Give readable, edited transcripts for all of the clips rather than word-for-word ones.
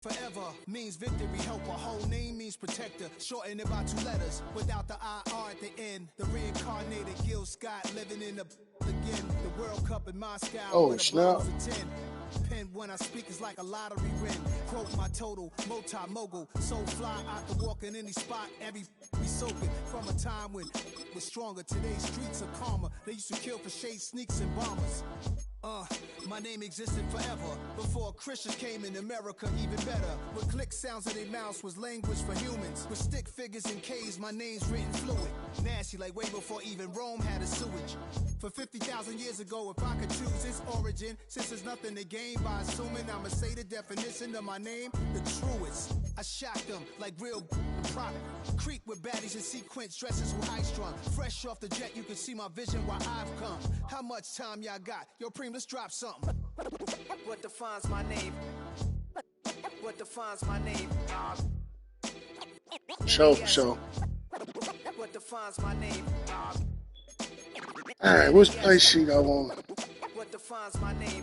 Forever means victory, help. A whole name means protector. Shorten it by 2 letters without the IR at the end. The reincarnated Gil Scott living in the again. The World Cup in Moscow. Oh, snap. Pen when I speak is like a lottery win. Quote my total, multi-mogul. So fly, I can walk in any spot. Every be soaking from a time when was stronger. Today's streets are calmer. They used to kill for shade sneaks and bombers. My name existed forever before Christians came in America, even better. With click sounds in their mouths was language for humans. With stick figures and K's, my name's written fluid. Nasty like way before even Rome had a sewage. For 50,000 years ago, if I could choose its origin, since there's nothing to gain by assuming I'ma say the definition of my name, the truest. I shocked them like real prop. Creep with baddies and sequence dresses with high strung. Fresh off the jet, you can see my vision why I've come. How much time y'all got? Yo, Preem, let's drop something. What defines my name? What defines my name? Show. What defines my name? Alright, which place sheet I want? What defines my name?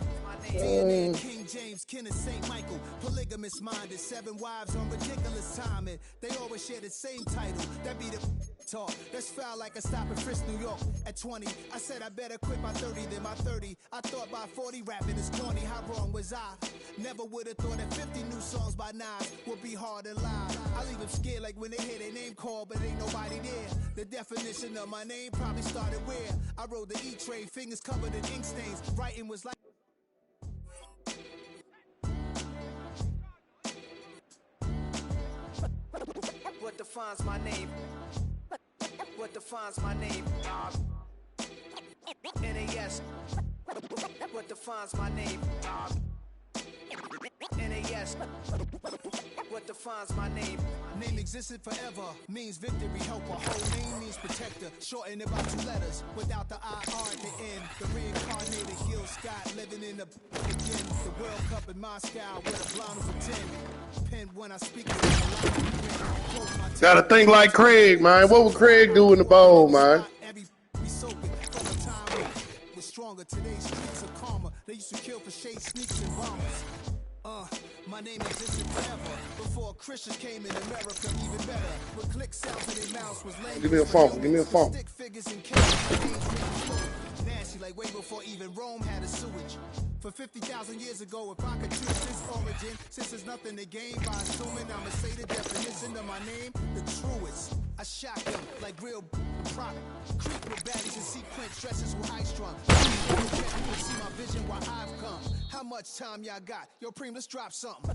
DNA King James, kin of St. Michael. Polygamous minded, 7 wives on ridiculous timing. They always share the same title. That be the talk. That's foul like a stop in Frisk, New York. At 20, I said I better quit by 30 than by 30. I thought by 40 rapping is corny. How wrong was I? Never would have thought that 50 new songs by Nas would be hard to lie. I leave them scared like when they hear their name called, but ain't nobody there. The definition of my name probably started where I rode the E-train, fingers covered in ink stains. Writing was like what defines my name? What defines my name? NAS. What defines my name? NAS. What defines my name? Name existed forever, means victory, help. A whole name means protector. Shorten it by 2 letters without the IR at the end. The reincarnated Gil Scott living in the again. The World Cup in Moscow with a blonde for 10. Pen when I speak. Gotta think like Craig, man. What would Craig do in the bowl, man? Stronger. Today's streets are calmer. They used to kill for shade sneaks and bombers. My name existed forever before Christians came in America, even better. With click sounds in their mouths was language. Give me a phone. Give me a phone. Stick figures and cases, nasty like way before even Rome had a sewage. For 50,000 years ago, if I could choose this origin, since there's nothing to gain by assuming I'ma say the definition of my name, the truest. I shock them like real prop. Creep with baddies and sequence dresses with high strung. You see my vision why I've come. How much time y'all got? Yo, Preem, let's drop something.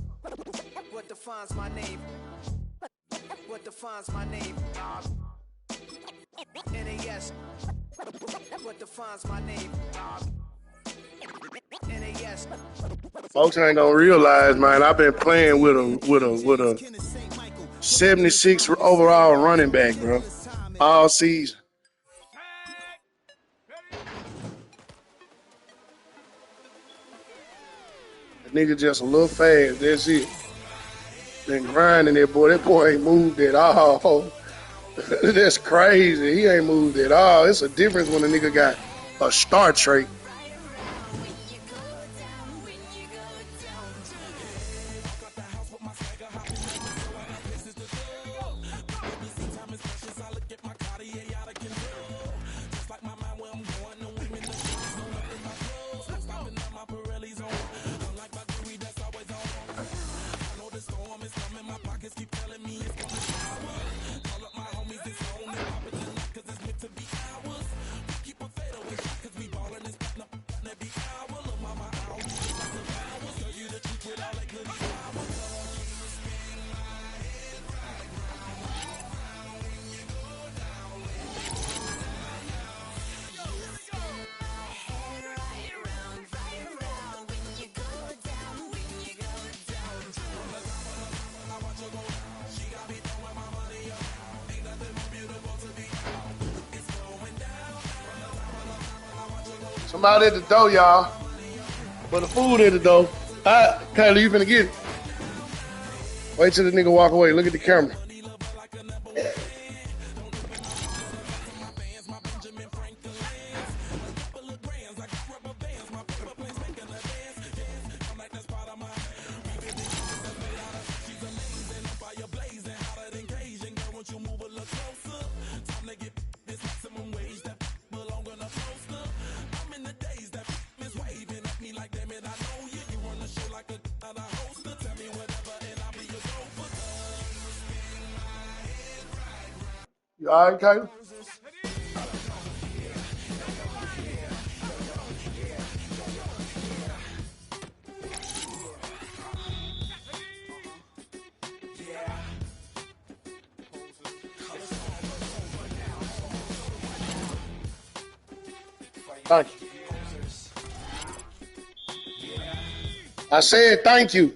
What defines my name? What defines my name? NAS. What defines my name? NAS. Folks ain't gonna realize, man, I've been playing with a 76 overall running back, bro, all season. That nigga just a little fast, that's it. Been grinding that boy. That boy ain't moved at all. That's crazy. He ain't moved at all. It's a difference when a nigga got a star trait. Somebody at the door, y'all. For the food at the door. Kylie, you finna get it. Wait till the nigga walk away. Look at the camera. You all right, Kayla? Thank you. I said thank you.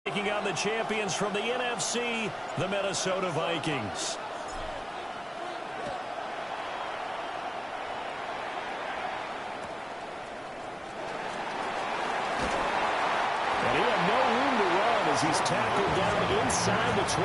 Taking on the champions from the NFC, the Minnesota Vikings. And he had no room to run as he's tackled down inside the 20.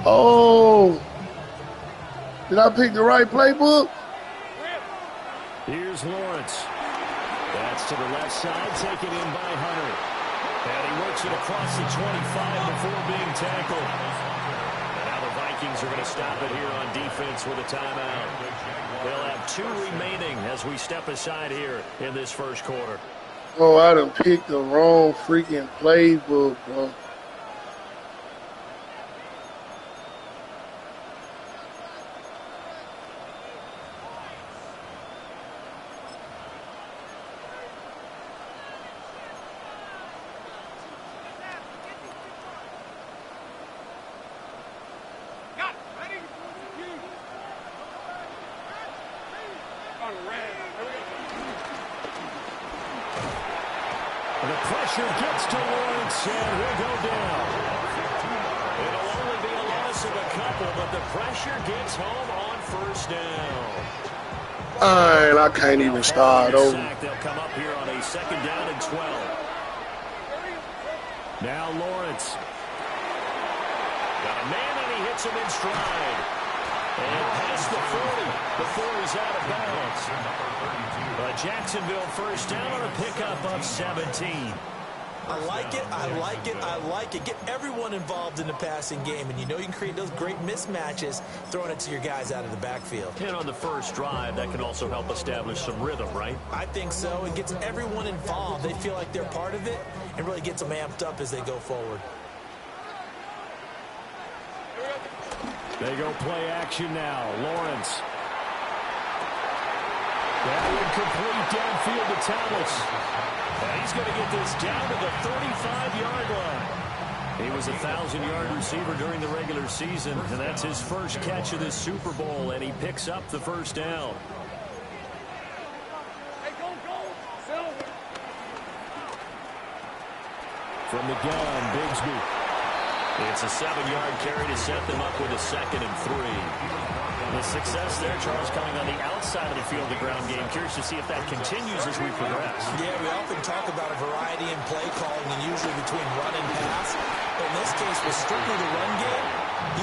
Oh, did I pick the right playbook? Here's Lawrence. That's to the left side, taken in by Hunter. And he works it across the 25 before being tackled. And now the Vikings are going to stop it here on defense with a timeout. They'll have 2 remaining as we step aside here in this first quarter. Oh, I done picked the wrong freaking playbook, bro. The pressure gets to Lawrence, and he'll go down. It'll only be a loss of a couple, but the pressure gets home on first down. I can't even start over. They'll come up here on a 2nd down and 12. Now Lawrence. Got a man, and he hits him in stride. And past the 40 before he's out of bounds. Jacksonville first down on a pickup of 17. I like it, I like it, I like it. Get everyone involved in the passing game, and you know you can create those great mismatches throwing it to your guys out of the backfield. And on the first drive, that can also help establish some rhythm, right? I think so. It gets everyone involved. They feel like they're part of it and really gets them amped up as they go forward. They go play action now. Lawrence. That one complete downfield to Thomas. And he's going to get this down to the 35-yard line. He was a 1,000-yard receiver during the regular season, and that's his first catch of this Super Bowl, and he picks up the first down. From the gun, Bigsby. It's a 7-yard carry to set them up with a 2nd and 3. The success there, Charles, coming on the outside of the field, the ground game. Curious to see if that continues as we progress. Yeah, we often talk about a variety in play calling and usually between run and pass. But in this case, with strictly the run game,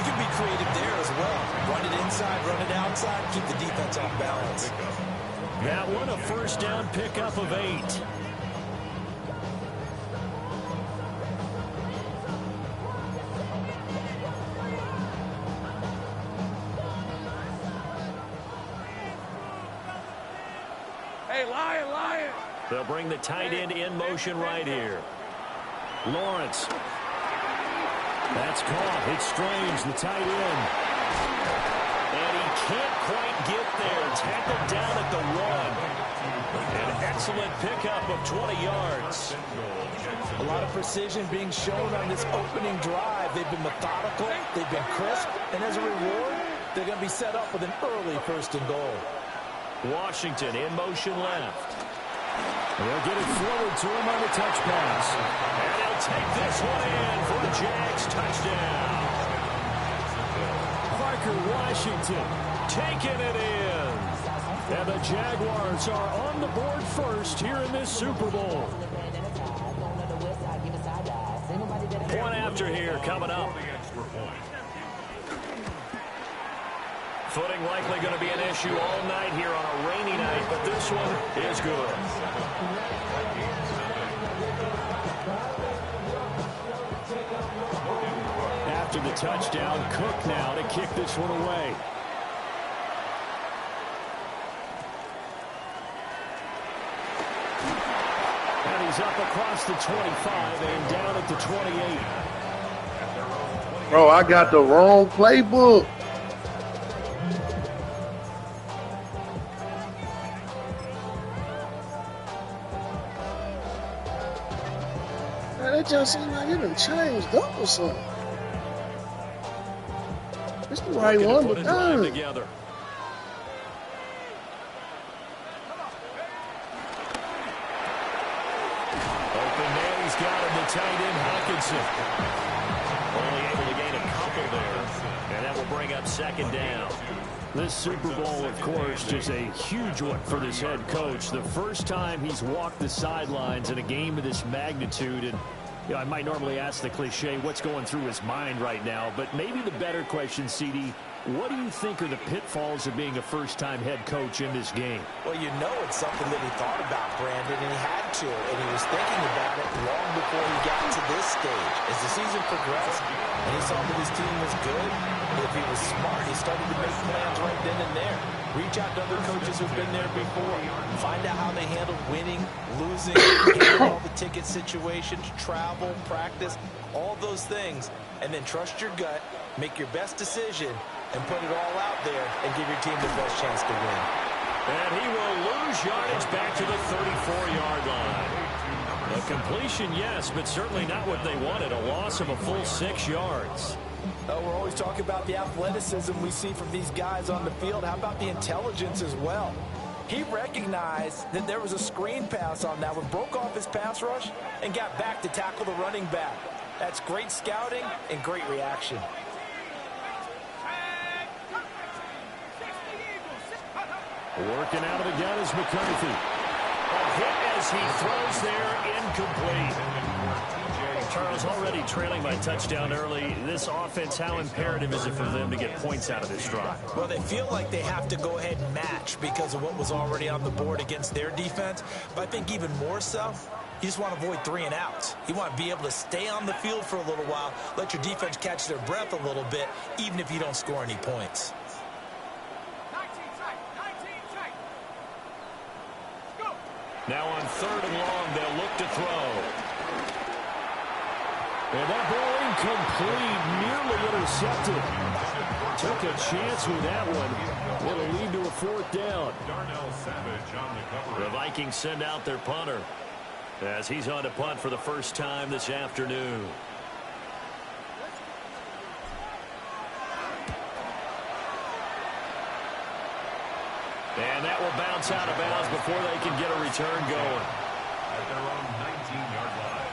you can be creative there as well. Run it inside, run it outside, keep the defense off balance. That one a first down pickup of 8. They'll bring the tight end in motion right here. Lawrence. That's caught. It's Strange, the tight end. And he can't quite get there. Tackled down at the 1. An excellent pickup of 20 yards. A lot of precision being shown on this opening drive. They've been methodical. They've been crisp. And as a reward, they're going to be set up with an early 1st and goal. Washington in motion left. They'll get it forward to him on the touch pass. And he'll take this one in for a Jags touchdown. Parker Washington taking it in. And the Jaguars are on the board first here in this Super Bowl. Point after here coming up. Footing likely going to be an issue all night here on a rainy night, but this one is good. After the touchdown, Cook now to kick this one away. And he's up across the 25 and down at the 28. Bro, I got the wrong playbook. Man, that just seems like it done changed up or something. It's the right one, but damn. Together. Open man, he's got him, the tight end Hawkinson. Only able to gain a couple there, and that will bring up second down. This Super Bowl, of course, just a huge one for this head coach. The first time he's walked the sidelines in a game of this magnitude, and you know, I might normally ask the cliche, what's going through his mind right now, but maybe the better question, CD, what do you think are the pitfalls of being a first-time head coach in this game? Well, you know it's something that he thought about, Brandon, and he had to, and he was thinking about it long before he got to this stage. As the season progressed, and he saw that his team was good, and if he was smart, he started to make plans right then and there. Reach out to other coaches who've been there before. Find out how they handled winning, losing, handle all the ticket situations, travel, practice, all those things, and then trust your gut, make your best decision, and put it all out there and give your team the best chance to win. And he will lose yardage back to the 34-yard line. A completion, yes, but certainly not what they wanted. A loss of a full 6 yards. We're always talking about the athleticism we see from these guys on the field. How about the intelligence as well? He recognized that there was a screen pass on that one, broke off his pass rush, and got back to tackle the running back. That's great scouting and great reaction. Working out of the gun is McCarthy. A hit as he throws there, incomplete. Charles, already trailing by touchdown early. This offense, how imperative is it for them to get points out of this drive? Well, they feel like they have to go ahead and match because of what was already on the board against their defense. But I think even more so, you just want to avoid 3 and outs. You want to be able to stay on the field for a little while, let your defense catch their breath a little bit, even if you don't score any points. Now on 3rd and long, they'll look to throw. And that ball incomplete, nearly intercepted. Took a chance with that one. It'll lead to a 4th down. The Vikings send out their punter as he's on to punt for the first time this afternoon. And that will bounce out of bounds before they can get a return going. At their own 19-yard line.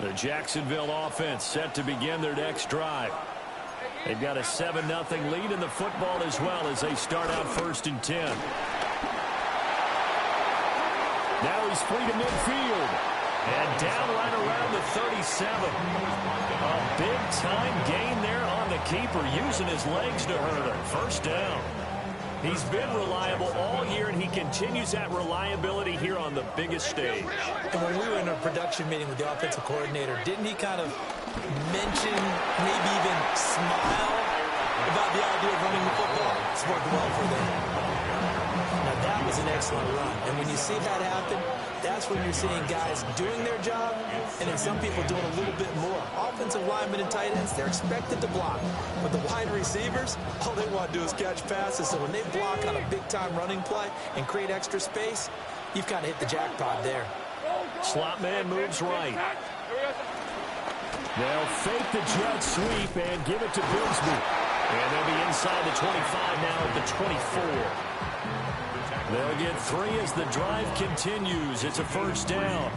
The Jacksonville offense set to begin their next drive. They've got a 7-0 lead in the football as well as they start out 1st and 10. Now he's free to midfield. And down right around the 37. A big-time gain there on the keeper, using his legs to hurt him. 1st down. He's been reliable all year, and he continues that reliability here on the biggest stage. And when we were in a production meeting with the offensive coordinator, didn't he kind of mention, maybe even smile about the idea of running the football? It's worked well for them. Now, that was an excellent run. And when you see that happen, that's when you're seeing guys doing their job and then some people doing a little bit more. Offensive linemen and tight ends, they're expected to block. But the wide receivers, all they want to do is catch passes. So when they block on a big-time running play and create extra space, you've kind of hit the jackpot there. Slot man moves right. They'll fake the jet sweep and give it to Bigsby. And they'll be inside the 25 now at the 24. They'll get 3 as the drive continues. It's a 1st down.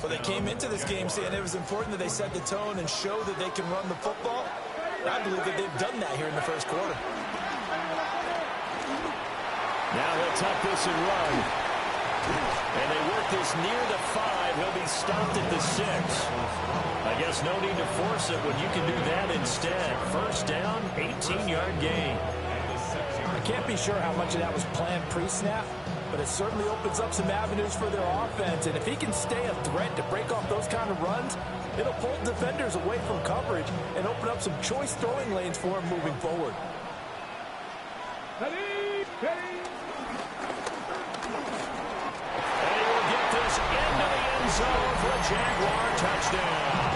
Well, they came into this game saying it was important that they set the tone and show that they can run the football. I believe that they've done that here in the 1st quarter. Now they'll tuck this and run. And they work this near the 5. He'll be stopped at the 6. I guess no need to force it when you can do that instead. 1st down, 18-yard gain. I can't be sure how much of that was planned pre-snap, but it certainly opens up some avenues for their offense. And if he can stay a threat to break off those kind of runs, it'll pull defenders away from coverage and open up some choice throwing lanes for him moving forward. Into the end zone for a Jaguar touchdown.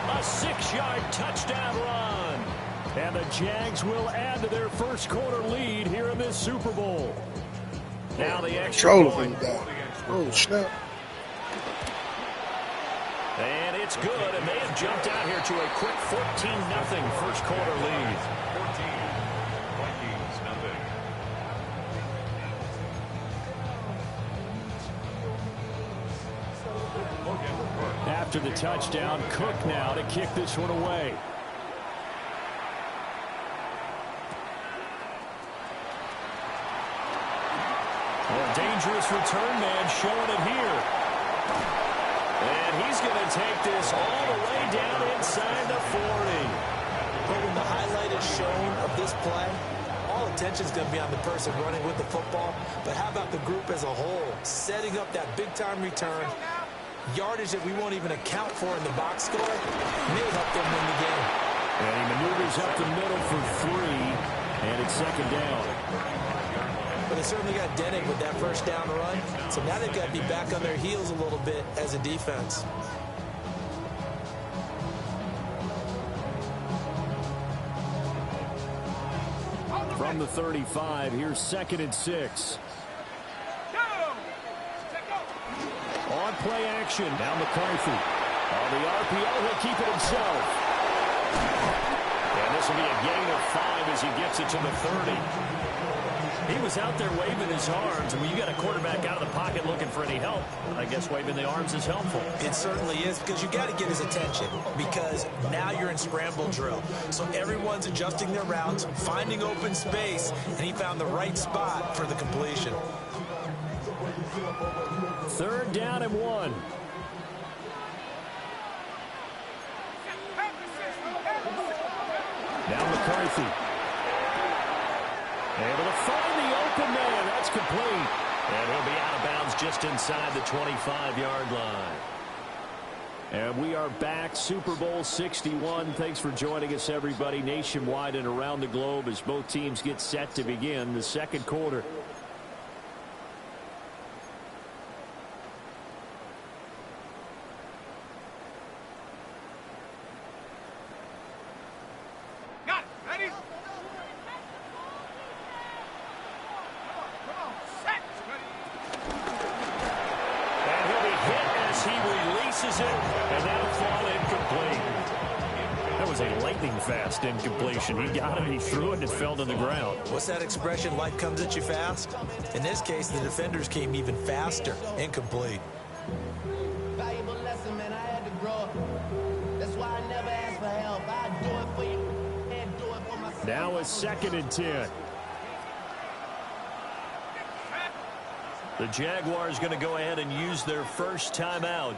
A 6-yard touchdown run. And the Jags will add to their first quarter lead here in this Super Bowl. Now the extra point. Oh, snap. And it's good, and they have jumped out here to a quick 14-0 first quarter lead. After the touchdown, Cook now to kick this one away. Well, dangerous return man showing it here. And he's going to take this all the way down inside the 40. But when the highlight is shown of this play, all attention is going to be on the person running with the football. But how about the group as a whole, setting up that big-time return, yardage that we won't even account for in the box score, may help them win the game. And he maneuvers up the middle for 3, and it's second down. But they certainly got dented with that first down run, so now they've got to be back on their heels a little bit as a defense. From the 35, here's 2nd and 6. On play action, now McCarthy. On the RPO, he'll keep it himself. And this will be a gain of 5 as he gets it to the 30. He was out there waving his arms, and when you got a quarterback out of the pocket looking for any help, I guess waving the arms is helpful. It certainly is, because you got to get his attention, because now you're in scramble drill. So everyone's adjusting their routes, finding open space, and he found the right spot for the completion. 3rd down and 1. Now McCarthy. Able to find the open man. That's complete. And he'll be out of bounds just inside the 25-yard line. And we are back. Super Bowl 61. Thanks for joining us, everybody, nationwide and around the globe as both teams get set to begin the second quarter. Fast incompletion. He got it, he threw it, and it fell to the ground. What's that expression, life comes at you fast? In this case, the defenders came even faster. Incomplete. Valuable lesson, man. I had to grow up. That's why I never ask for help. I do it for you and do it for myself. Now a 2nd and 10. The Jaguars going to go ahead and use their first timeout.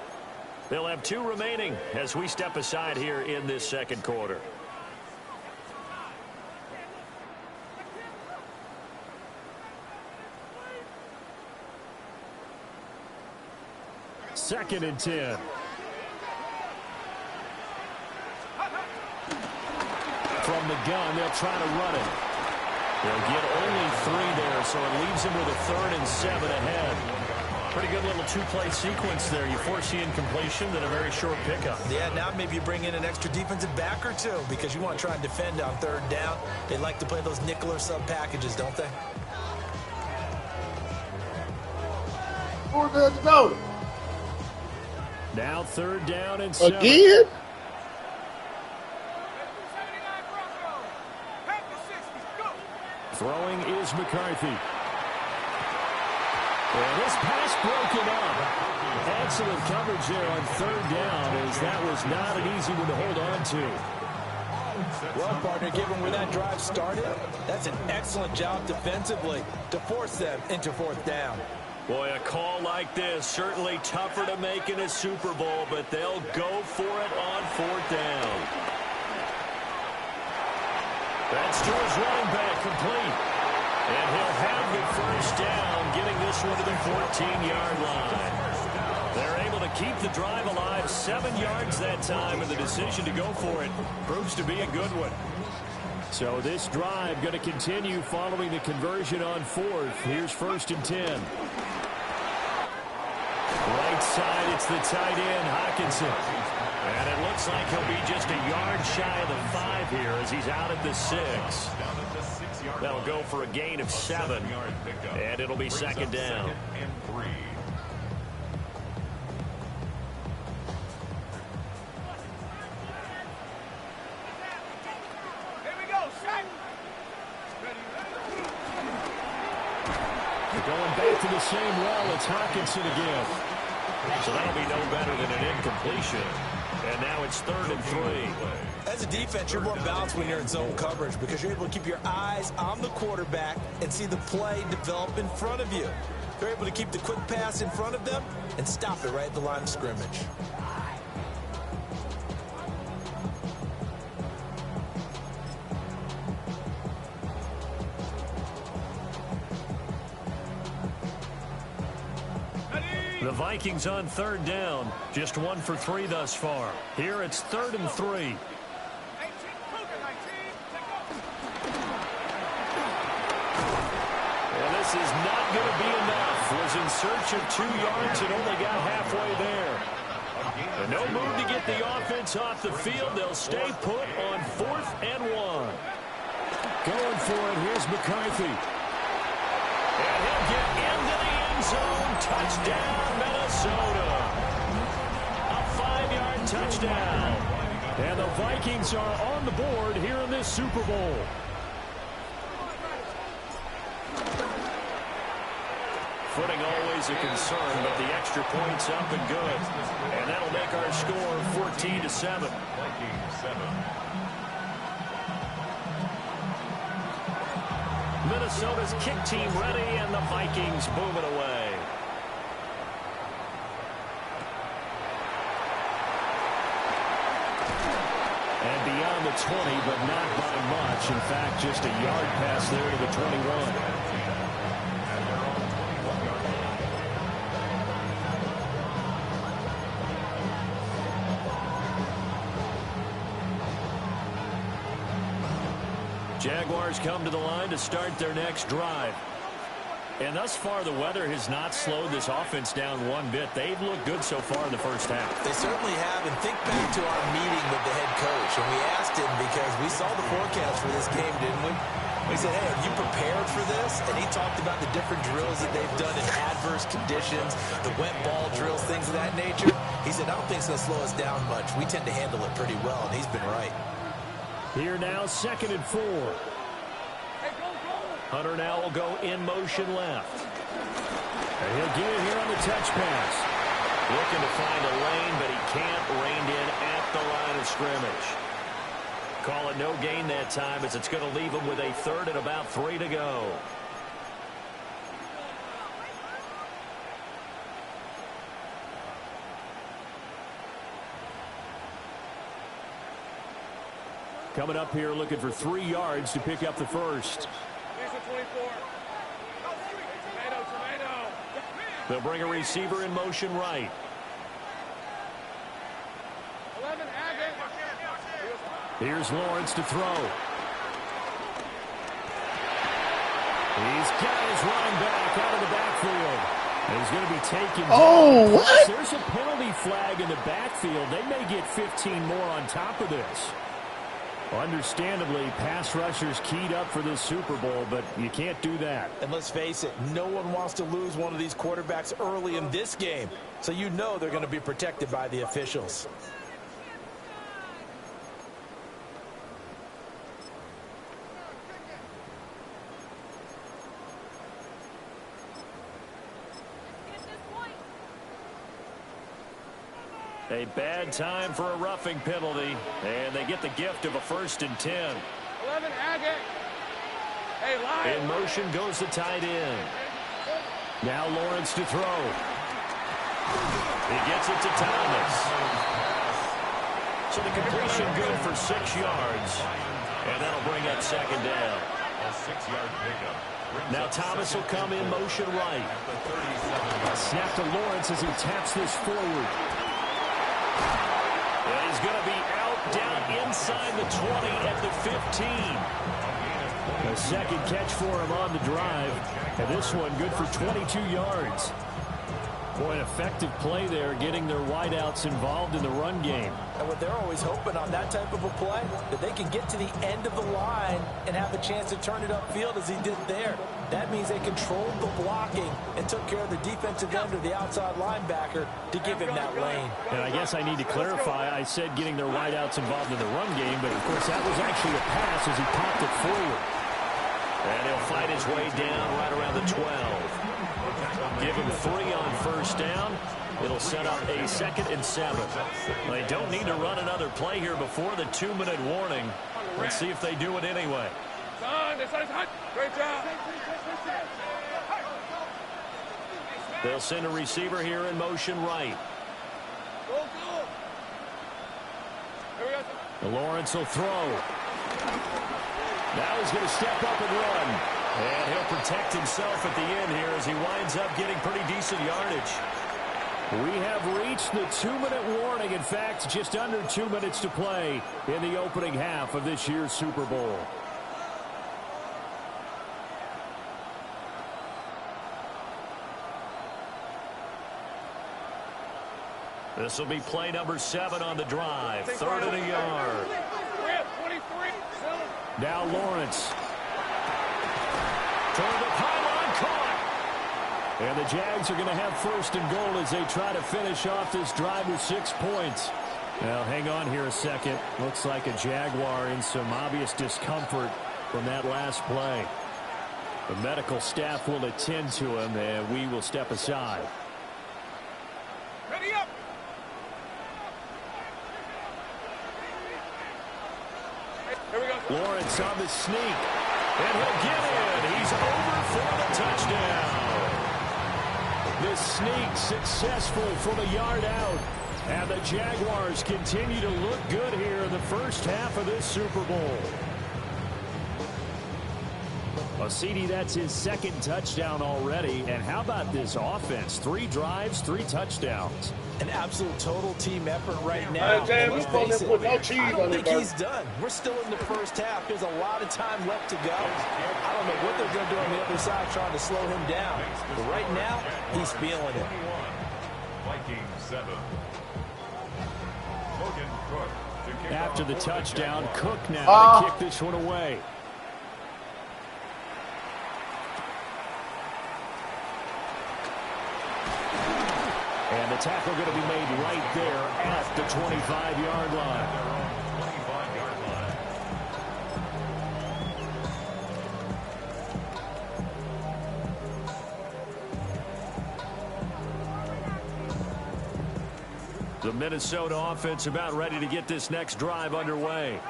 They'll have 2 remaining as we step aside here in this second quarter. 2nd and 10. From the gun, they'll try to run it. They'll get only 3 there, so it leaves them with a 3rd and 7 ahead. Pretty good little 2-play sequence there. You force the incompletion, then a very short pickup. Yeah, now maybe you bring in an extra defensive back or 2 because you want to try and defend on 3rd down. They like to play those nickel or sub packages, don't they? 4 good to go. Now 3rd down and 7. Again? Throwing is McCarthy. And this pass broken up. Excellent coverage there on 3rd down, as that was not an easy one to hold on to. Well, partner, given where that drive started, that's an excellent job defensively to force them into 4th down. Boy, a call like this, certainly tougher to make in a Super Bowl, but they'll go for it on 4th down. That's to his running back, complete. And he'll have the first down, getting this one to the 14-yard line. They're able to keep the drive alive, 7 yards that time, and the decision to go for it proves to be a good one. So this drive going to continue following the conversion on 4th. Here's 1st and 10. Right side, it's the tight end, Hockenson. And it looks like he'll be just a yard shy of the 5 here as he's out at the 6. That'll go for a gain of 7. And it'll be 2nd down. Going back to the same well, it's Hockenson again. So that'll be no better than an incompletion. And now it's 3rd and 3. As a defense, you're more balanced when you're in zone coverage because you're able to keep your eyes on the quarterback and see the play develop in front of you. They're able to keep the quick pass in front of them and stop it right at the line of scrimmage. The Vikings on 3rd down. Just 1 for 3 thus far. Here it's 3rd and 3. And this is not going to be enough. Was in search of 2 yards and only got halfway there. And no move to get the offense off the field. They'll stay put on 4th and 1. Going for it. Here's McCarthy. And he'll get into the end zone. Touchdown, Minnesota. A 5-yard touchdown. And the Vikings are on the board here in this Super Bowl. Footing always a concern, but the extra point's up and good. And that'll make our score 14-7. Minnesota's kick team ready, and the Vikings booming away. And beyond the 20, but not by much. In fact, just a yard pass there to the 21. Jaguars come to the line to start their next drive. And thus far, the weather has not slowed this offense down one bit. They've looked good so far in the first half. They certainly have. And think back to our meeting with the head coach. And we asked him because we saw the forecast for this game, didn't we? We said, hey, have you prepared for this? And he talked about the different drills that they've done in adverse conditions, the wet ball drills, things of that nature. He said, I don't think it's going to slow us down much. We tend to handle it pretty well, and he's been right. Here now, 2nd and 4. Hunter now will go in motion left. And he'll get it here on the touch pass. Looking to find a lane, but he can't. Reined in at the line of scrimmage. Call it no gain that time as it's going to leave him with a 3rd and about 3 to go. Coming up here looking for 3 yards to pick up the first. They'll bring a receiver in motion right. Here's Lawrence to throw. He's got his running back out of the backfield. And he's going to be taken down. Oh, what? There's a penalty flag in the backfield. They may get 15 more on top of this. Understandably, pass rushers keyed up for this Super Bowl, but you can't do that. And let's face it, no one wants to lose one of these quarterbacks early in this game. So you know they're going to be protected by the officials. A bad time for a roughing penalty, and they get the gift of a 1st and 10. 11, Agate. Hey, line. In motion goes the tight end. Now Lawrence to throw. He gets it to Thomas. So the completion good for 6 yards, and that'll bring up 2nd down. A 6-yard pickup. Now Thomas will come in motion right. Snap to Lawrence as he taps this forward. And he's going to be out down inside the 20 at the 15. A second catch for him on the drive. And this one good for 22 yards. Boy, an effective play there, getting their wideouts involved in the run game. And what they're always hoping on that type of a play, that they can get to the end of the line and have a chance to turn it upfield as he did there. That means they controlled the blocking and took care of the defensive end or the outside linebacker to give him that lane. And I guess I need to clarify, I said getting their wideouts involved in the run game, but of course that was actually a pass as he popped it forward. And he'll fight his way down right around the 12. Give him 3 on first down. It'll set up a 2nd and 7. They don't need to run another play here before the 2-minute warning. Let's see if they do it anyway. Great job. They'll send a receiver here in motion right. Lawrence will throw. Now he's going to step up and run. And he'll protect himself at the end here as he winds up getting pretty decent yardage. We have reached the 2-minute warning. In fact, just under 2 minutes to play in the opening half of this year's Super Bowl. This will be play number 7 on the drive. 3rd and a yard. Now Lawrence. Toward the pylon, caught. And the Jags are going to have 1st and goal as they try to finish off this drive with 6 points. Now, hang on here a second. Looks like a Jaguar in some obvious discomfort from that last play. The medical staff will attend to him, and we will step aside. Ready up. Here we go. Lawrence on the sneak. And he'll get in. He's over for the touchdown. The sneak successful from a yard out. And the Jaguars continue to look good here in the first half of this Super Bowl. Well, CD, that's his 2nd touchdown already. And how about this offense? 3 drives, 3 touchdowns. An absolute total team effort right now. Let's face it, I don't think he's done. We're still in the first half. There's a lot of time left to go. I don't know what they're going to do on the other side trying to slow him down. But right now, he's feeling it. Vikings 7. After the touchdown, Cook now to kick this one away. And the tackle going to be made right there at the 25-yard line. The Minnesota offense about ready to get this next drive underway.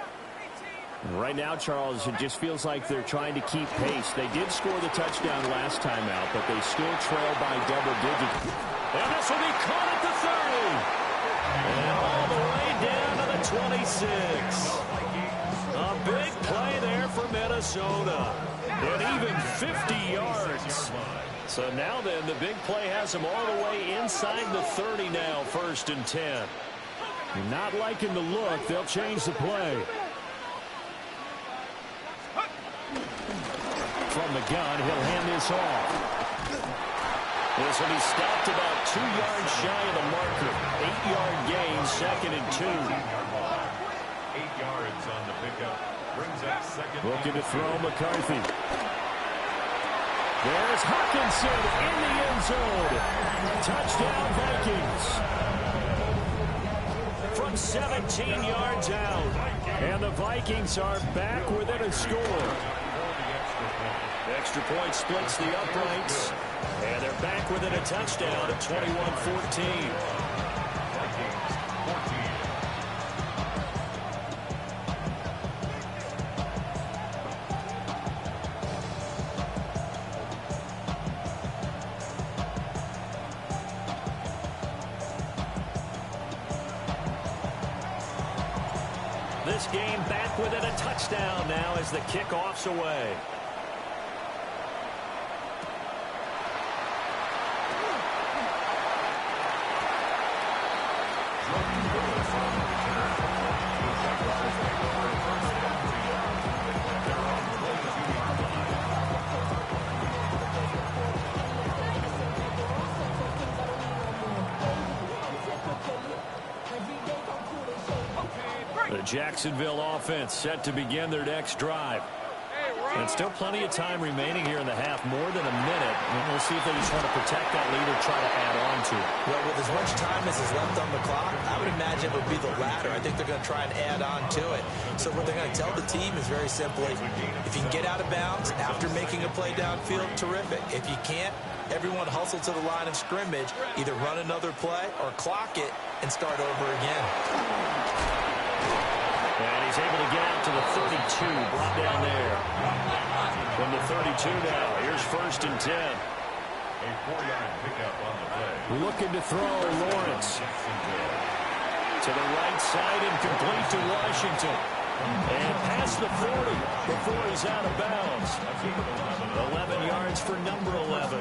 And right now, Charles, it just feels like they're trying to keep pace. They did score the touchdown last time out, but they still trail by double digits. And this will be caught at the 30. And all the way down to the 26. A big play there for Minnesota. And even 50 yards. So now then, the big play has them all the way inside the 30 now, 1st and 10. Not liking the look. They'll change the play. From the gun, he'll hand this off. This will be stopped about 2 yards shy of the marker. 8-yard gain, 2nd and 2. 8 yards on the pickup. Brings up 2nd. Looking to throw McCarthy. There's Hawkinson in the end zone. Touchdown Vikings. From 17 yards out. And the Vikings are back within a score. Extra point splits the uprights. And they're back within a touchdown at 21-14. This game back within a touchdown now as the kickoff's away. Jacksonville offense set to begin their next drive. And still plenty of time remaining here in the half, more than a minute. And we'll see if they just want to protect that lead or try to add on to it. Well, with as much time as is left on the clock, I would imagine it would be the latter. I think they're going to try and add on to it. So what they're going to tell the team is very simply, if you can get out of bounds after making a play downfield, terrific. If you can't, everyone hustle to the line of scrimmage, either run another play or clock it and start over again. And he's able to get out to the 32, brought down there. From the 32 now, here's 1st and 10. A 4-yard pickup on the play. Looking to throw Lawrence. To the right side and complete to Washington. And past the 40 before he's out of bounds. 11 yards for number 11.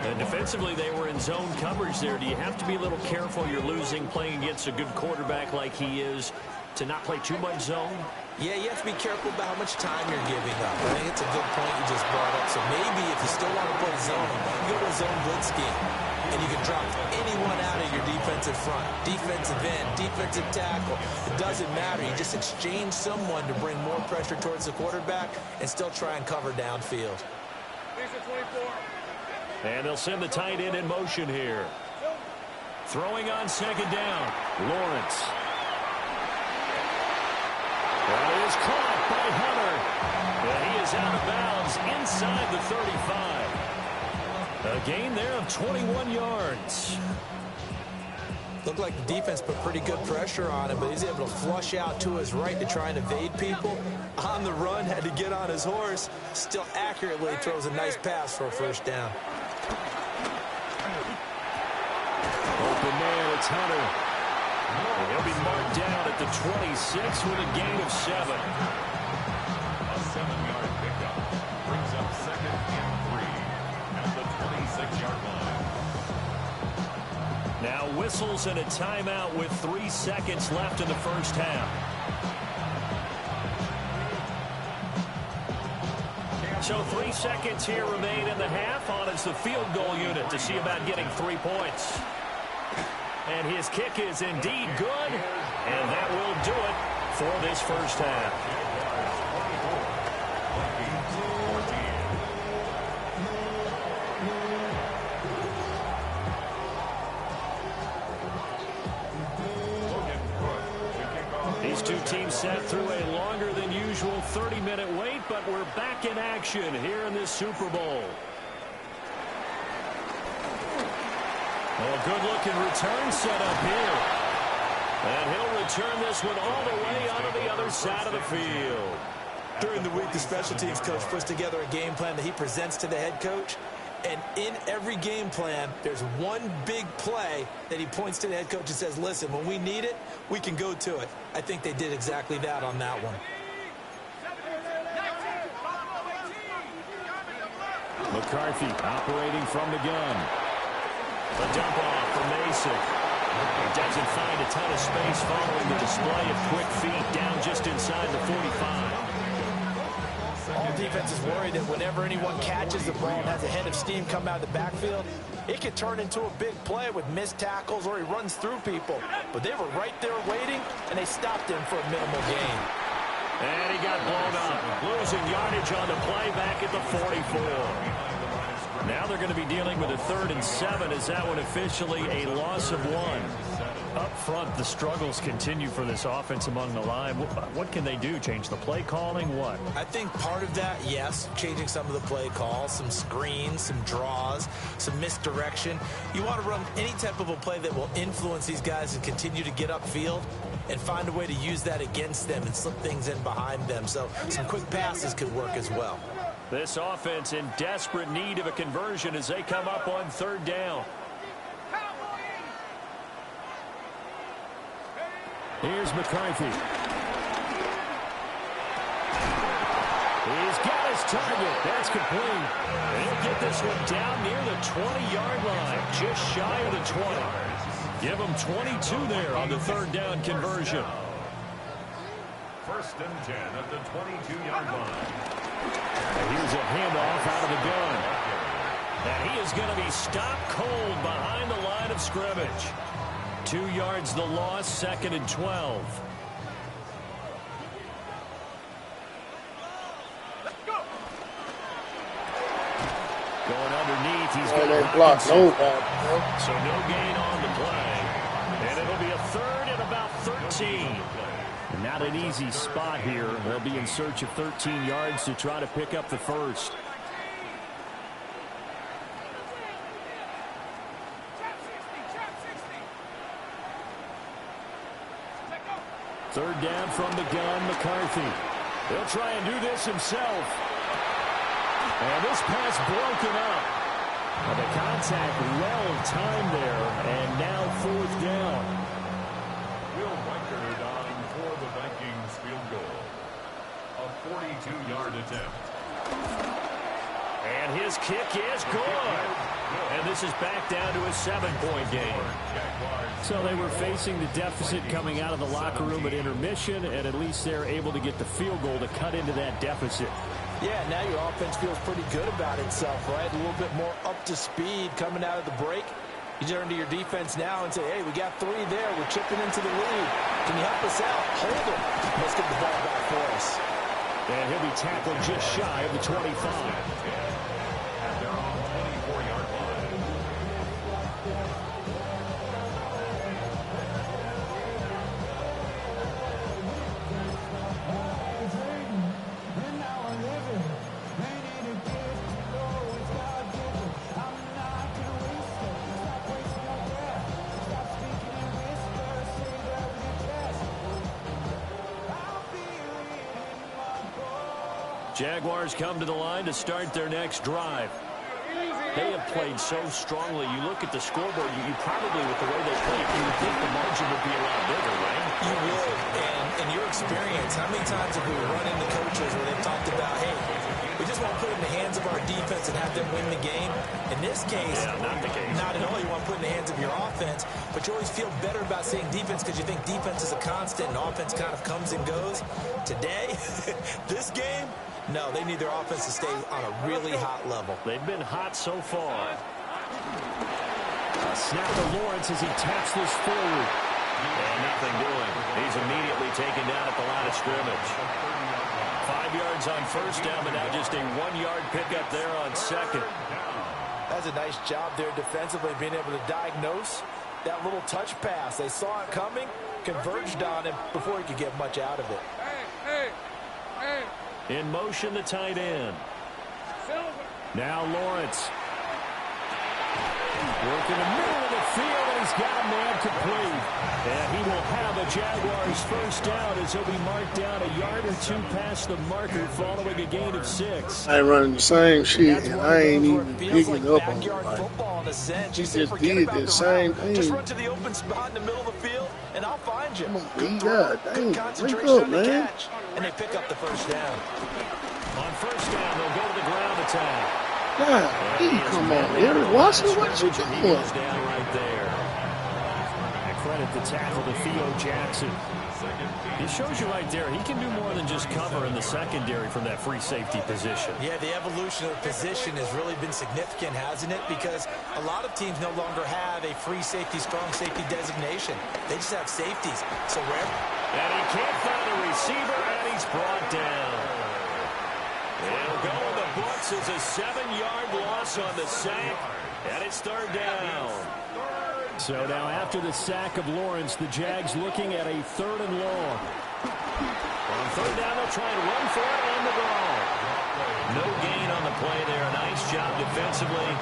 And defensively, they were in zone coverage there. Do you have to be a little careful? You're losing playing against a good quarterback like he is to not play too much zone? Yeah, you have to be careful about how much time you're giving up. I think it's a good point you just brought up. So maybe if you still want to play zone, you go to a zone blitz scheme. And you can drop anyone out of your defensive front. Defensive end, defensive tackle. It doesn't matter. You just exchange someone to bring more pressure towards the quarterback and still try and cover downfield. And they'll send the tight end in motion here. Throwing on 2nd down. Lawrence. That is caught by Hunter. And he is out of bounds inside the 35. A gain there of 21 yards. Looked like the defense put pretty good pressure on him, but he's able to flush out to his right to try and evade people. On the run, had to get on his horse. Still accurately throws a nice pass for a 1st down. Open man, it's Hunter. He'll be marked down at the 26 with a gain of 7. A 7-yard pickup brings up 2nd and 3 at the 26-yard line. Now whistles and a timeout with 3 seconds left in the 1st half. So 3 seconds here remain in the half. On is the field goal unit to see about getting 3 points. And his kick is indeed good, and that will do it for this 1st half. These two teams sat through a longer than usual 30-minute wait, but we're back in action here in this Super Bowl. A good-looking return set up here. And he'll return this one all the way onto the other side of the field. During the week, the special teams coach puts together a game plan that he presents to the head coach. And in every game plan, there's one big play that he points to the head coach and says, listen, when we need it, we can go to it. I think they did exactly that on that one. McCarthy operating from the gun. A dump off for Mason. He doesn't find a ton of space following the display of quick feet down just inside the 45. All defense is worried that whenever anyone catches the ball and has a head of steam come out of the backfield, it could turn into a big play with missed tackles or he runs through people. But they were right there waiting, and they stopped him for a minimal gain. And he got blown up, losing yardage on the play back at the 44. Now they're going to be dealing with a 3rd and 7. Is that one officially a loss of 1? Up front, the struggles continue for this offense among the line. What can they do? Change the play calling? What? I think part of that, yes, changing some of the play calls, some screens, some draws, some misdirection. You want to run any type of a play that will influence these guys and continue to get upfield and find a way to use that against them and slip things in behind them. So some quick passes could work as well. This offense in desperate need of a conversion as they come up on 3rd down. Here's McCarthy. He's got his target. That's complete. He'll get this one down near the 20-yard line, just shy of the 20. Give him 22 there on the 3rd down conversion. 1st and 10 at the 22-yard line. And here's a handoff out of the gun. And he is going to be stopped cold behind the line of scrimmage. 2 yards the loss, 2nd and 12. Going underneath, he's Man, got they blocked Hawkinson. nobody, bro. So no gain on the play. And it'll be a third and about 13. Not an easy spot here. They'll be in search of 13 yards to try to pick up the first. Third down from the gun, McCarthy. He'll try and do this himself. And this pass broken up. And the contact well timed there. And now fourth down. Will Reichard on for the Vikings field goal. A 42-yard attempt. And his kick is good. And this is back down to a 7-point game. So they were facing the deficit coming out of the locker room at intermission, and at least they're able to get the field goal to cut into that deficit. Yeah, now your offense feels pretty good about itself, right? A little bit more up to speed coming out of the break. You turn to your defense now and say, hey, we got 3 there. We're chipping into the lead. Can you help us out? Hold it. Let's get the ball back for us. And he'll be tackled just shy of the 25. They're on the 24-yard line. Jaguars come to the line to start their next drive. They have played so strongly. You look at the scoreboard, you probably, with the way they played, you would think the margin would be a lot bigger, right? You would. And in your experience, how many times have we run into coaches where they've talked about, hey, we just want to put it in the hands of our defense and have them win the game? In this case, not the case. Not at all. You want to put it in the hands of your offense, but you always feel better about saying defense because you think defense is a constant and offense kind of comes and goes. Today, this game, no, they need their offense to stay on a really hot level. They've been hot so far. A snap to Lawrence as he taps this forward. And nothing doing. He's immediately taken down at the line of scrimmage. 5 yards on first down, but now just a 1-yard pickup there on second. That's a nice job there defensively, being able to diagnose that little touch pass. They saw it coming, converged on him before he could get much out of it. In motion, the tight end. Now Lawrence. Working the middle of the field, and he's got a man complete. And he will have a Jaguars first down as he'll be marked down a yard or 2 past the marker following a gain of 6. I ain't running the same shit, and I ain't even picking up on it. He just did the same thing. Just run to the open spot in the middle of the field, and I'll find you. Good God, dang, wake up, man. And they pick up the first down. On first down, they'll go to the ground attack. God, come on, Eric Watson, what you doing? Down right there. I credit the tackle to Theo Jackson. He shows you right there, he can do more than just cover in the secondary from that free safety position. Yeah, the evolution of the position has really been significant, hasn't it? Because a lot of teams no longer have a free safety, strong safety designation. They just have safeties. So where? And he can't find a receiver, and he's brought down. It'll go in the books as a 7-yard loss on the sack, and it's third down. So now after the sack of Lawrence, the Jags looking at a 3rd and long. On third down, they'll try and run for it on the ball. No gain on the play there. Nice job defensively,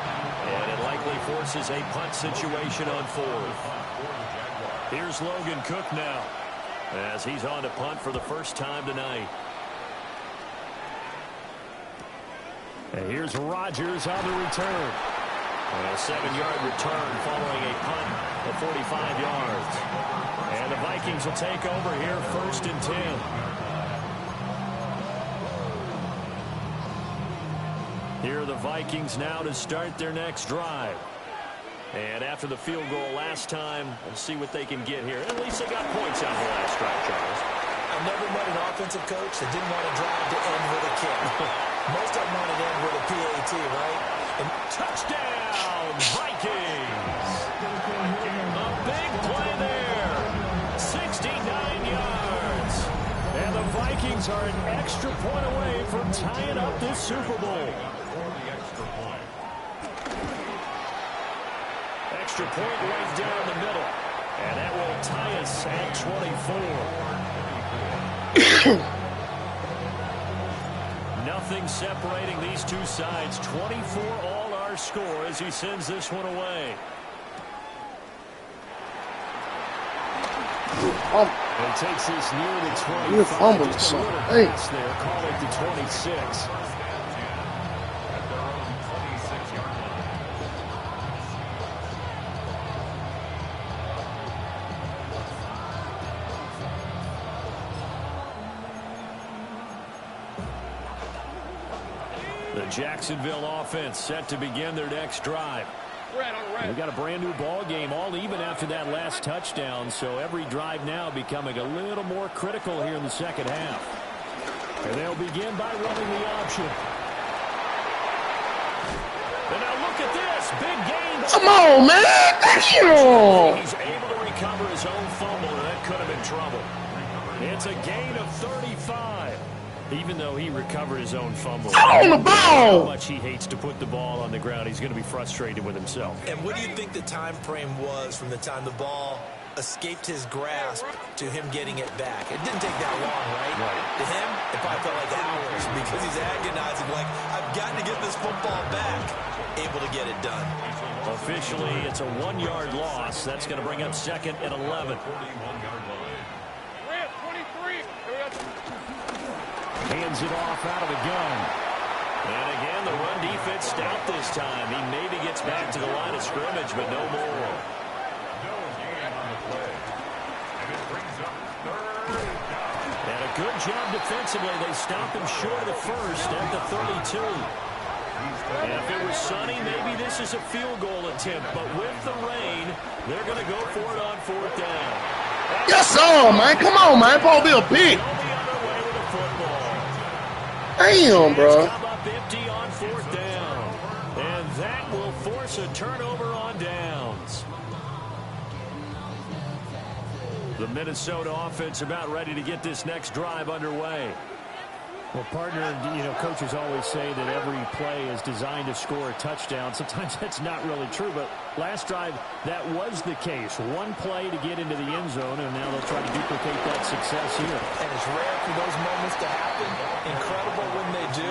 and it likely forces a punt situation on 4th. Here's Logan Cook now as he's on to punt for the first time tonight. And here's Rodgers on the return. A 7-yard return following a punt of 45 yards. And the Vikings will take over here 1st and 10. Here are the Vikings now to start their next drive. And after the field goal last time, we'll see what they can get here. At least they got points out of the last drive, Charles. I've never met an offensive coach that didn't want to drive to end with a kick. Most of them want to end with a PAT, right? And touchdown, Vikings! A big play there. 69 yards. And the Vikings are an extra point away from tying up this Super Bowl. For the extra point, extra point right down the middle. And that will tie us at 24. Nothing separating these two sides. 24 all our score as he sends this one away. It takes us near the 25. Just a little pass there. Call it the 26. The Jacksonville offense set to begin their next drive. We got a brand new ball game, all even after that last touchdown, so every drive now becoming a little more critical here in the second half. And they'll begin by running the option. And now look at this, big game. Come on, man. Damn. He's able to recover his own fumble, and that could have been trouble. It's a gain of 35. Even though he recovered his own fumble. On the ball! How much he hates to put the ball on the ground. He's going to be frustrated with himself. And what do you think the time frame was from the time the ball escaped his grasp to him getting it back? It didn't take that long, right? To him, it probably felt like hours because he's agonizing, like, I've got to get this football back. Able to get it done. Officially, it's a 1-yard loss. That's going to bring up second and 11. Hands it off out of the gun. And again, the run defense stout this time. He maybe gets back to the line of scrimmage, but no more. And a good job defensively. They stop him short of the first at the 32. And if it was sunny, maybe this is a field goal attempt. But with the rain, they're going to go for it on fourth down. Yes, sir, man. Come on, man. Probably a big. Damn, bro. Come up empty on fourth down. And that will force a turnover on downs. The Minnesota offense about ready to get this next drive underway. Well, partner, coaches always say that every play is designed to score a touchdown. Sometimes that's not really true, but last drive, that was the case. One play to get into the end zone, and now they'll try to duplicate that success here. And it's rare for those moments to happen. Incredible when they do.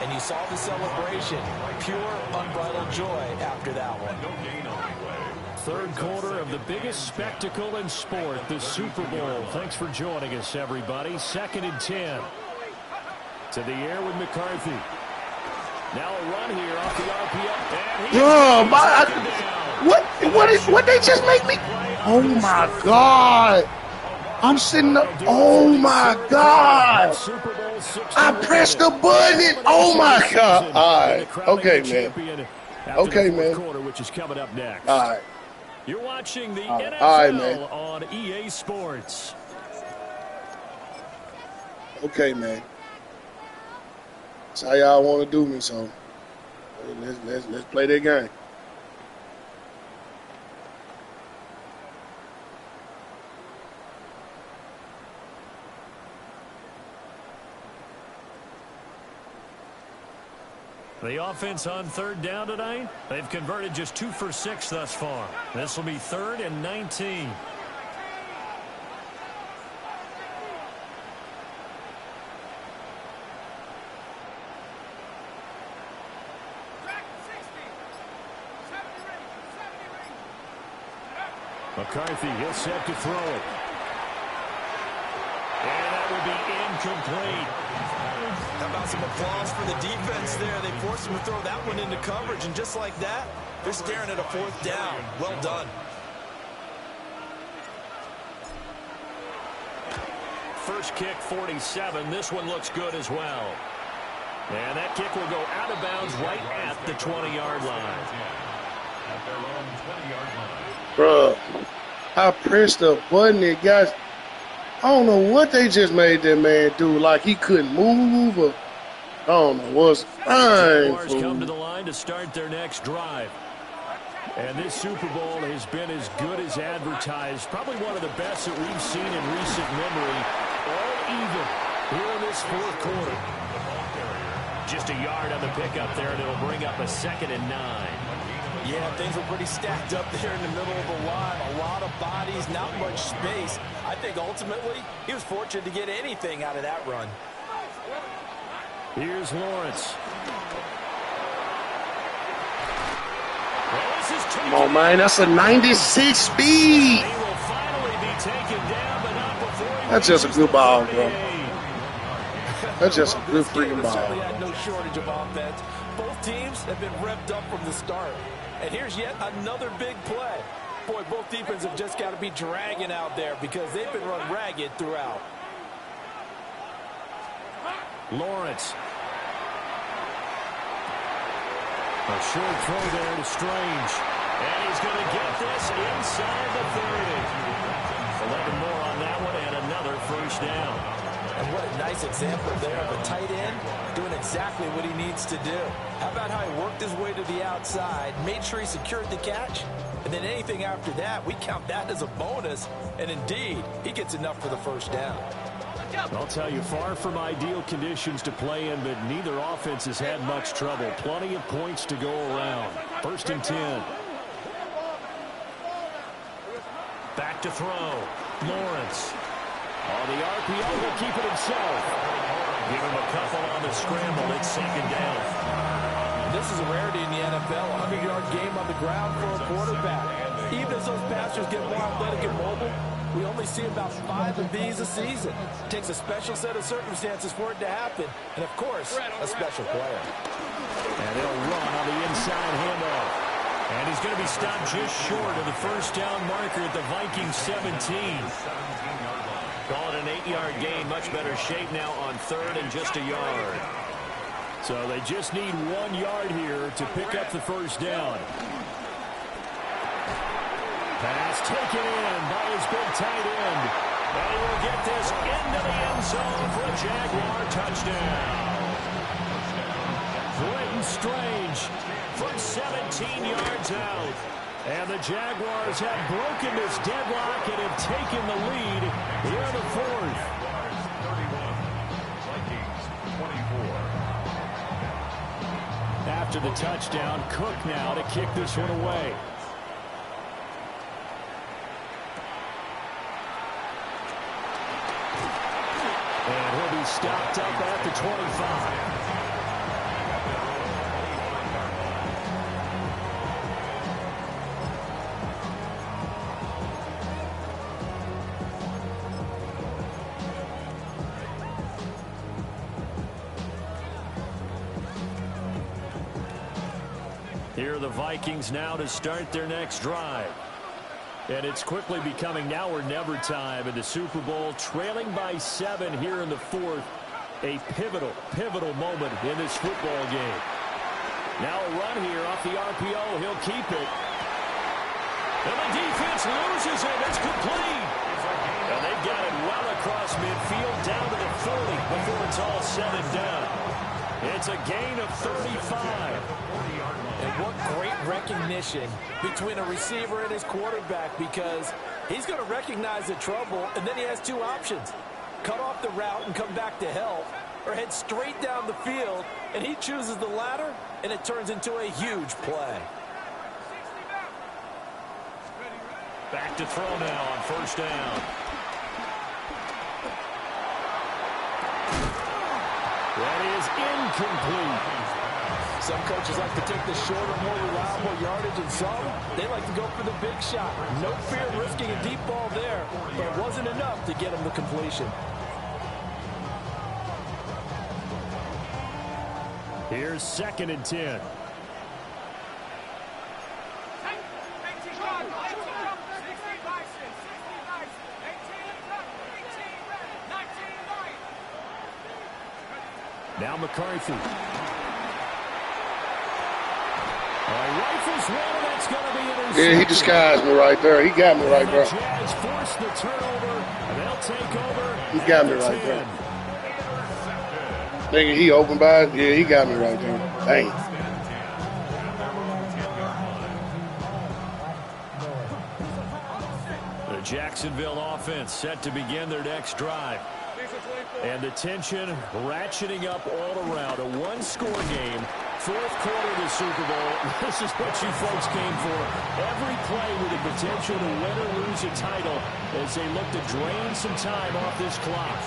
And you saw the celebration. Pure, unbridled joy after that one. Third quarter of the biggest spectacle in sport, the Super Bowl. Thanks for joining us, everybody. Second and 10. To the air with McCarthy. Now a run here off the RPO. What they just make me? Oh my God. I'm sitting up. Oh my God. I pressed the button. Oh my God. All right. Okay, man. Okay, man. Which is coming up next. All right. You're watching the NFL on EA Sports. Okay, man. That's how y'all want to do me, so let's play that game. The offense on third down tonight, they've converted just 2 for 6 thus far. This will be 3rd and 19. McCarthy, he'll set to throw it. And that will be incomplete. How about some applause for the defense there? They forced him to throw that one into coverage, and just like that, they're staring at a 4th down. Well done. First kick, 47. This one looks good as well. And that kick will go out of bounds right at the 20-yard line. At their own 20-yard line. Bruh, I pressed the button. It got, I don't know what they just made that man do. Like he couldn't move or I don't know what's fine. Jaguars come to the line to start their next drive. And this Super Bowl has been as good as advertised. Probably one of the best that we've seen in recent memory. All even here in this fourth quarter. Just a yard on the pickup there, and it'll bring up a 2nd and 9. Yeah, things were pretty stacked up there in the middle of the line. A lot of bodies, not much space. I think ultimately he was fortunate to get anything out of that run. Here's Lawrence. Come on, man. That's a 96 speed. That's just a good ball, bro. That's just a good freaking ball. Certainly had no shortage of offense. Both teams have been revved up from the start. And here's yet another big play. Boy, both defenses have just got to be dragging out there because they've been run ragged throughout. Lawrence. A short throw there to Strange. And he's going to get this inside the 30. 11 more on that one and another first down. And what a nice example there of a tight end doing exactly what he needs to do. How about how he worked his way to the outside, made sure he secured the catch, and then anything after that, we count that as a bonus. And indeed, he gets enough for the first down. I'll tell you, far from ideal conditions to play in, but neither offense has had much trouble. Plenty of points to go around. 1st and 10. Back to throw. Lawrence. On the RPO, he'll keep it himself. Give him a couple on the scramble. It's 2nd down. This is a rarity in the NFL, a 100-yard game on the ground for a quarterback. Even as those passers get more athletic and mobile, we only see about 5 of these a season. It takes a special set of circumstances for it to happen, and of course, a special player. And they'll run on the inside handoff. And he's going to be stopped just short of the first down marker at the Vikings 17. Call it an 8-yard gain. Much better shape now on 3rd and just a yard. So they just need 1 yard here to pick up the first down. Pass taken in by his big tight end. And he will get this into the end zone for a Jaguar touchdown. Britton Strange from 17 yards out. And the Jaguars have broken this deadlock and have taken the lead here in the 4th. After the touchdown, Cook now to kick this one away. And he'll be stopped up at the 25. Here are the Vikings now to start their next drive. And it's quickly becoming now or never time in the Super Bowl, trailing by 7 here in the 4th. A pivotal moment in this football game. Now a run here off the RPO. He'll keep it. And the defense loses it. It's complete. And they've got it well across midfield down to the 40 before it's all said and done. It's a gain of 35. And what great recognition between a receiver and his quarterback, because he's going to recognize the trouble, and then he has 2 options. Cut off the route and come back to help, or head straight down the field, and he chooses the latter, and it turns into a huge play. Back to throw now on 1st down. That is incomplete. Some coaches like to take the shorter, more reliable yardage, and some, they like to go for the big shot. No fear of risking a deep ball there, but it wasn't enough to get him the completion. Here's 2nd and 10. Now McCarthy. Rifles one, and that's going to be intercepted. Yeah, he disguised me right there. He got me right there. The Jags force the turnover, and they'll take over. He got me right there. Thinking he opened by it. Yeah, he got me right there. Dang. The Jacksonville offense set to begin their next drive. And the tension ratcheting up all around. A 1-score game Fourth quarter of the Super Bowl. This is what you folks came for. Every play with the potential to win or lose a title as they look to drain some time off this clock.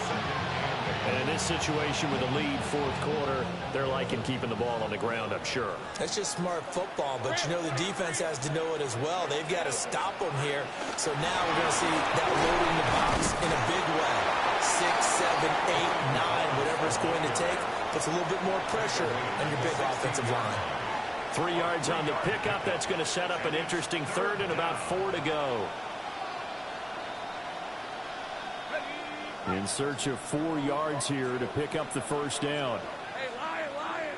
And in this situation with a lead fourth quarter, they're liking keeping the ball on the ground, I'm sure. That's just smart football, but you know the defense has to know it as well. They've got to stop them here. So now we're going to see that loading the box in a big way. 6, 7, 8, 9, whatever it's going to take, puts a little bit more pressure on your big offensive line. 3 yards on the pickup. That's going to set up an interesting third and about 4 to go. In search of 4 yards here to pick up the first down. Hey, Lion!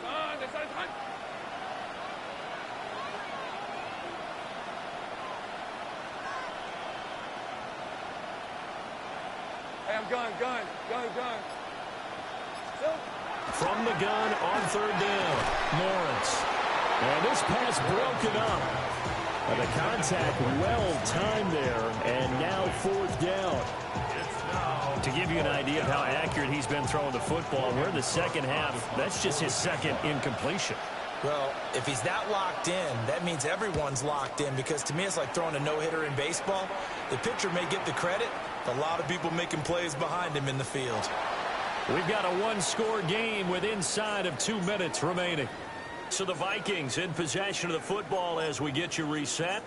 Son, this is hunt. Hey, I'm gun. From the gun on third down, Lawrence. And this pass broken up. And the contact well timed there, and now fourth down. To give you an idea of how accurate he's been throwing the football, we're in the second half. That's just his second incompletion. Well, if he's that locked in, that means everyone's locked in, because to me it's like throwing a no-hitter in baseball. The pitcher may get the credit, but a lot of people making plays behind him in the field. We've got a one-score game with inside of 2 minutes remaining. So the Vikings in possession of the football as we get you reset.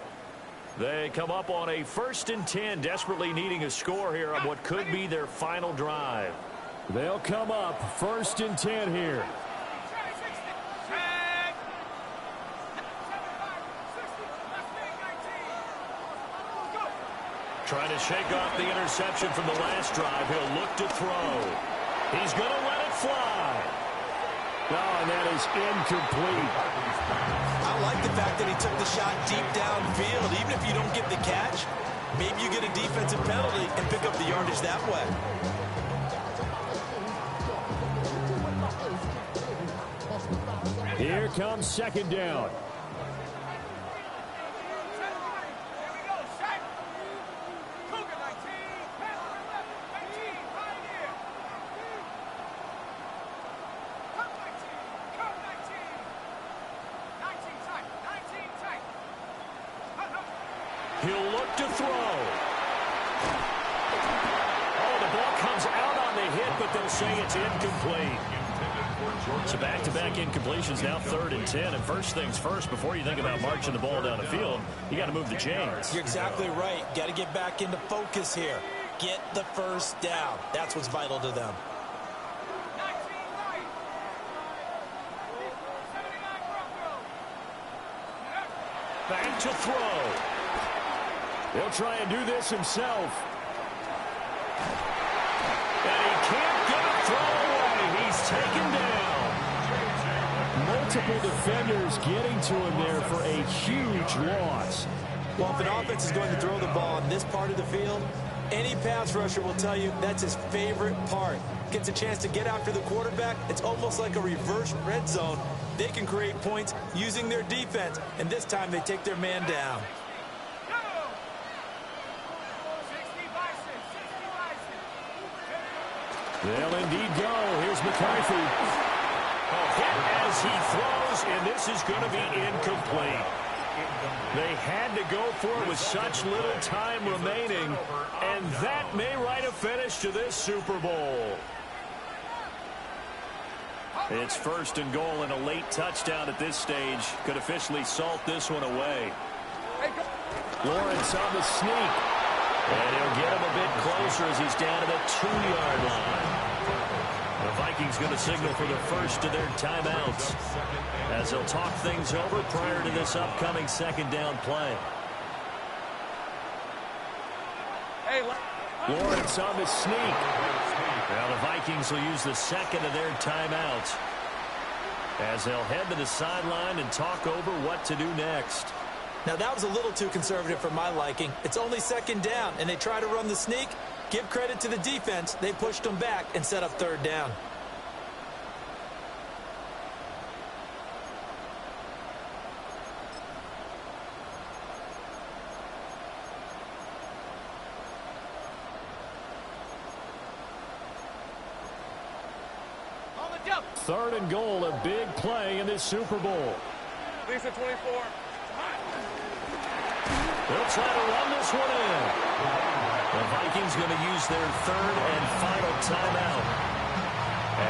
They come up on a 1st and 10, desperately needing a score here on what could be their final drive. They'll come up 1st and 10 here. Trying to shake off the interception from the last drive. He'll look to throw. He's going to let it fly. Oh, and that is incomplete. I like the fact that he took the shot deep downfield. Even if you don't get the catch, maybe you get a defensive penalty and pick up the yardage that way. Here comes second down. He'll look to throw. Oh, the ball comes out on the hit, but they'll say it's incomplete. So back-to-back incompletions, now 3rd and 10. And first things first, before you think about marching the ball down the field, you got to move the chains. You're exactly right. Got to get back into focus here. Get the first down. That's what's vital to them. Back to throw. He'll try and do this himself. And he can't get a throw away. He's taken down. Multiple defenders getting to him there for a huge loss. Well, if an offense is going to throw the ball in this part of the field, any pass rusher will tell you that's his favorite part. Gets a chance to get after the quarterback. It's almost like a reverse red zone. They can create points using their defense, and this time they take their man down. They'll indeed go. Here's McCarthy. Hit as he throws, and this is going to be incomplete. They had to go for it with such little time remaining, and that may write a finish to this Super Bowl. It's 1st and goal, and a late touchdown at this stage could officially salt this one away. Lawrence on the sneak. And he'll get him a bit closer as he's down to the 2-yard line. The Vikings going to signal for the first of their timeouts as they'll talk things over prior to this upcoming second down play. Lawrence on the sneak. Now the Vikings will use the second of their timeouts as they'll head to the sideline and talk over what to do next. Now, that was a little too conservative for my liking. It's only second down, and they try to run the sneak. Give credit to the defense. They pushed them back and set up third down. On the double. 3rd and goal, a big play in this Super Bowl. Lisa 24. They'll try to run this one in. The Vikings going to use their 3rd and final timeout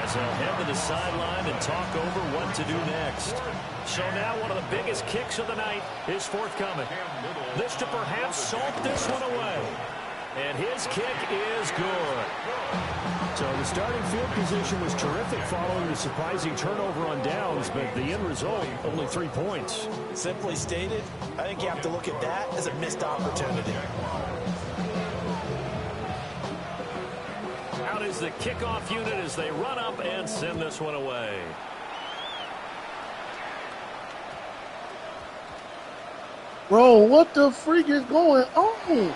as they'll head to the sideline and talk over what to do next. So now one of the biggest kicks of the night is forthcoming. This to perhaps salt this one away. And his kick is good. So the starting field position was terrific following the surprising turnover on downs, but the end result, only 3 points. Simply stated, I think you have to look at that as a missed opportunity. Out is the kickoff unit as they run up and send this one away. Bro, what the freak is going on?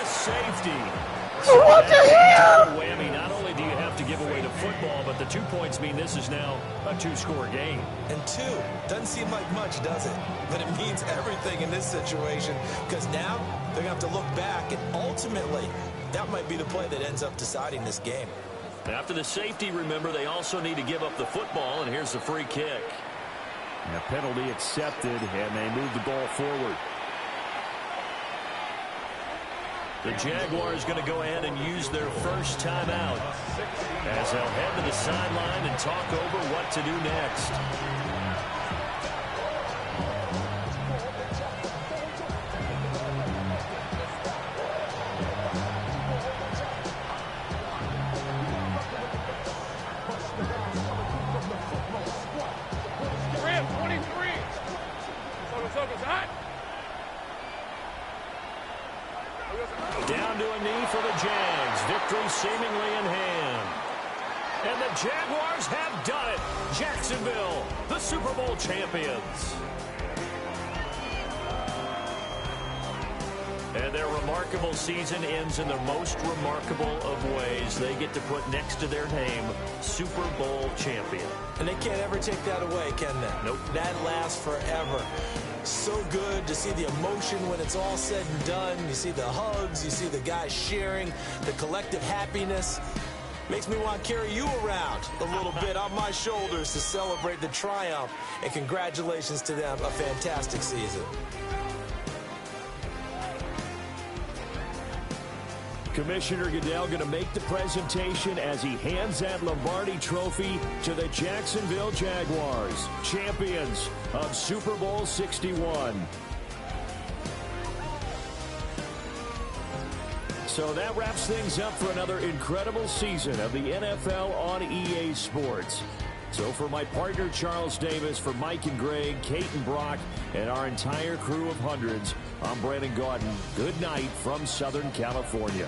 Safety. What the hell? Whammy. Not only do you have to give away the football, but the 2 points mean this is now a 2-score game. And 2 doesn't seem like much, does it? But it means everything in this situation, because now they're going to have to look back, and ultimately that might be the play that ends up deciding this game. After the safety, remember, they also need to give up the football, and here's the free kick. And a penalty accepted, and they move the ball forward. The Jaguars going to go ahead and use their first timeout as they'll head to the sideline and talk over what to do next. Rams 23. Soto's hot. Down to a knee for the Jags. Victory seemingly in hand. And the Jaguars have done it. Jacksonville, the Super Bowl champions. And their remarkable season ends in the most remarkable of ways. They get to put next to their name, Super Bowl champion. And they can't ever take that away, can they? Nope. That lasts forever. So good to see the emotion when it's all said and done. You see the hugs, you see the guys sharing, the collective happiness. Makes me want to carry you around a little bit on my shoulders to celebrate the triumph. And congratulations to them, a fantastic season. Commissioner Goodell going to make the presentation as he hands that Lombardi trophy to the Jacksonville Jaguars, champions of Super Bowl 61. So that wraps things up for another incredible season of the NFL on EA Sports. So for my partner Charles Davis, for Mike and Greg, Kate and Brock, and our entire crew of hundreds, I'm Brandon Gaudin. Good night from Southern California.